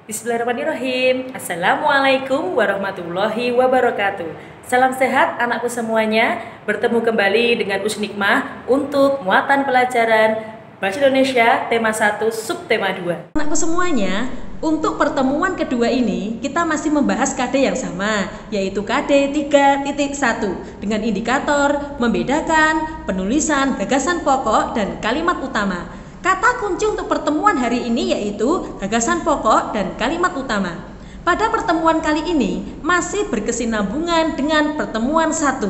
Bismillahirrahmanirrahim. Assalamualaikum warahmatullahi wabarakatuh. Salam sehat anakku semuanya. Bertemu kembali dengan Usnikmah untuk muatan pelajaran Bahasa Indonesia tema 1 subtema 2. Anakku semuanya, untuk pertemuan kedua ini kita masih membahas KD yang sama, yaitu KD 3.1 dengan indikator membedakan penulisan gagasan pokok dan kalimat utama. Kata kunci untuk pertemuan hari ini yaitu gagasan pokok dan kalimat utama. Pada pertemuan kali ini masih berkesinambungan dengan pertemuan 1.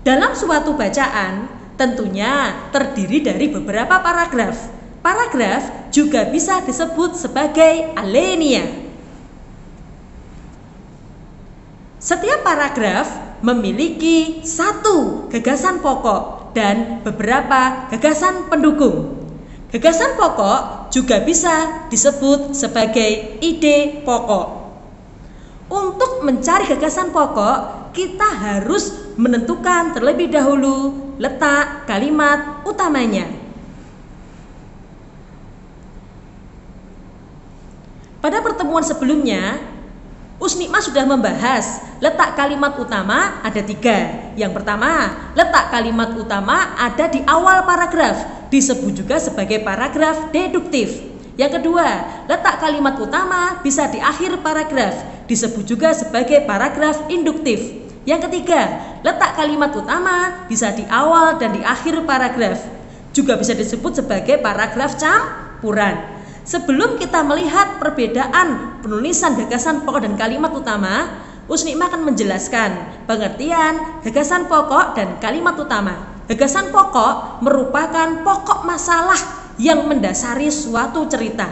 Dalam suatu bacaan tentunya terdiri dari beberapa paragraf. Paragraf juga bisa disebut sebagai alinea. Setiap paragraf memiliki satu gagasan pokok dan beberapa gagasan pendukung. Gagasan pokok juga bisa disebut sebagai ide pokok. Untuk mencari gagasan pokok, kita harus menentukan terlebih dahulu letak kalimat utamanya. Pada pertemuan sebelumnya, Usnikmah sudah membahas letak kalimat utama ada 3. Yang pertama, letak kalimat utama ada di awal paragraf, disebut juga sebagai paragraf deduktif. Yang kedua, letak kalimat utama bisa di akhir paragraf, disebut juga sebagai paragraf induktif. Yang ketiga, letak kalimat utama bisa di awal dan di akhir paragraf, juga bisa disebut sebagai paragraf campuran. Sebelum kita melihat perbedaan penulisan gagasan pokok dan kalimat utama, Usnikmah akan menjelaskan pengertian gagasan pokok dan kalimat utama. Gagasan pokok merupakan pokok masalah yang mendasari suatu cerita.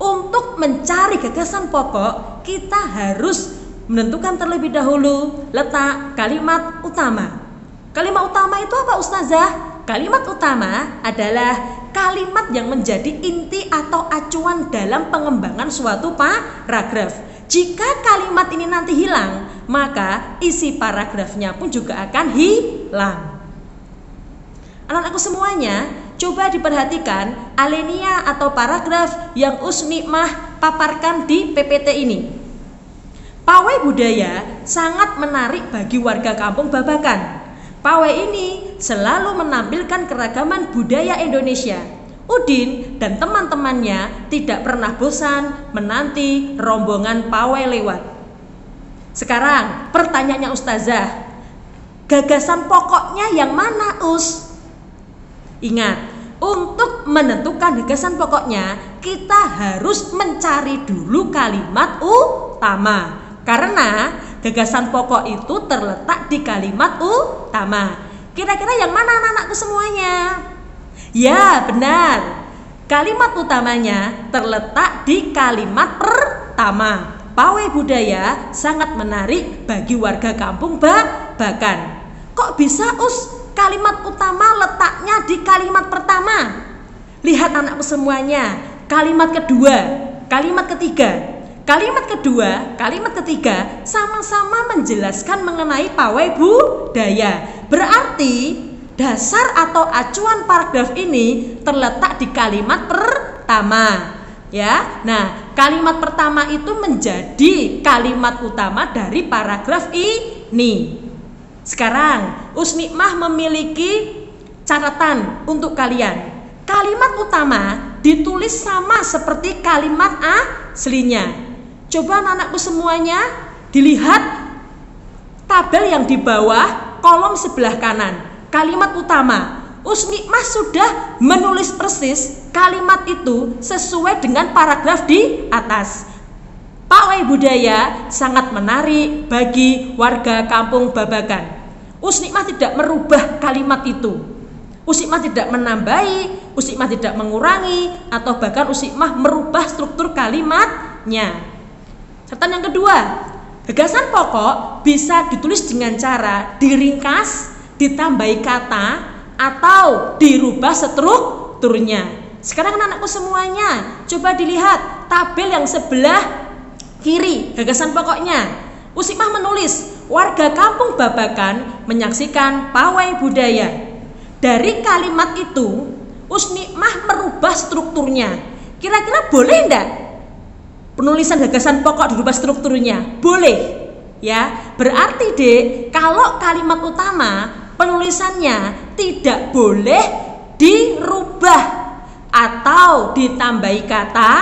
Untuk mencari gagasan pokok, kita harus menentukan terlebih dahulu letak kalimat utama. Kalimat utama itu apa, Ustazah? Kalimat utama adalah kalimat yang menjadi inti atau acuan dalam pengembangan suatu paragraf. Jika kalimat ini nanti hilang, maka isi paragrafnya pun juga akan hilang. Anak-anakku semuanya, coba diperhatikan alinea atau paragraf yang Usnikmah paparkan di PPT ini. Pawai budaya sangat menarik bagi warga kampung Babakan. Pawai ini selalu menampilkan keragaman budaya Indonesia. Udin dan teman-temannya tidak pernah bosan menanti rombongan pawai lewat. Sekarang pertanyaannya Ustazah, gagasan pokoknya yang mana, Us? Ingat, untuk menentukan gagasan pokoknya kita harus mencari dulu kalimat utama. Karena gagasan pokok itu terletak di kalimat utama. Kira-kira yang mana anak-anakku semuanya? Ya, benar. Kalimat utamanya terletak di kalimat pertama. Pawai budaya sangat menarik bagi warga kampung Babakan. Kok bisa, Us? Kalimat utama letaknya di kalimat pertama. Lihat anakku semuanya, kalimat kedua, kalimat ketiga. Kalimat kedua, kalimat ketiga sama-sama menjelaskan mengenai pawai budaya. Berarti dasar atau acuan paragraf ini terletak di kalimat pertama. Ya. Nah, kalimat pertama itu menjadi kalimat utama dari paragraf ini. Sekarang, Usnikmah memiliki catatan untuk kalian. Kalimat utama ditulis sama seperti kalimat aslinya. Coba anak-anakku semuanya dilihat tabel yang di bawah kolom sebelah kanan. Kalimat utama, Usnikmah sudah menulis persis kalimat itu sesuai dengan paragraf di atas. Pawai budaya sangat menarik bagi warga kampung Babakan. Usnikmah tidak merubah kalimat itu. Usnikmah tidak menambahi, Usnikmah tidak mengurangi, atau bahkan Usnikmah merubah struktur kalimatnya. Catatan yang kedua, gagasan pokok bisa ditulis dengan cara diringkas, ditambahi kata, atau dirubah strukturnya. Sekarang anak-anakku semuanya, coba dilihat tabel yang sebelah kiri gagasan pokoknya. Usnikmah menulis, warga kampung Babakan menyaksikan pawai budaya. Dari kalimat itu Usnikmah merubah strukturnya. Kira-kira boleh enggak penulisan gagasan pokok dirubah strukturnya? Boleh. Ya, berarti Dek, kalau kalimat utama penulisannya tidak boleh dirubah atau ditambahi kata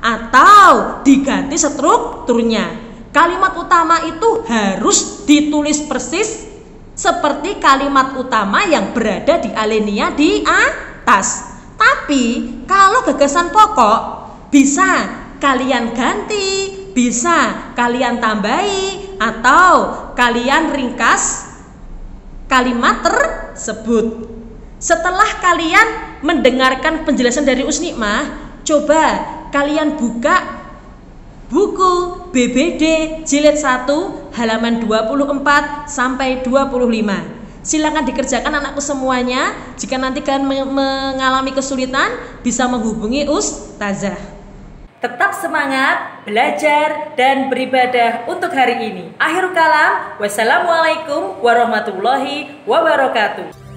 atau diganti strukturnya. Kalimat utama itu harus ditulis persis seperti kalimat utama yang berada di alinea di atas. Tapi kalau gagasan pokok bisa kalian ganti, bisa kalian tambahi, atau kalian ringkas kalimat tersebut. Setelah kalian mendengarkan penjelasan dari Usnikmah, coba kalian buka buku BBD jilid 1 halaman 24 sampai 25. Silakan dikerjakan anakku semuanya. Jika nanti kalian mengalami kesulitan, bisa menghubungi Ustazah. Tetap semangat, belajar, dan beribadah untuk hari ini. Akhirul kalam, wassalamualaikum warahmatullahi wabarakatuh.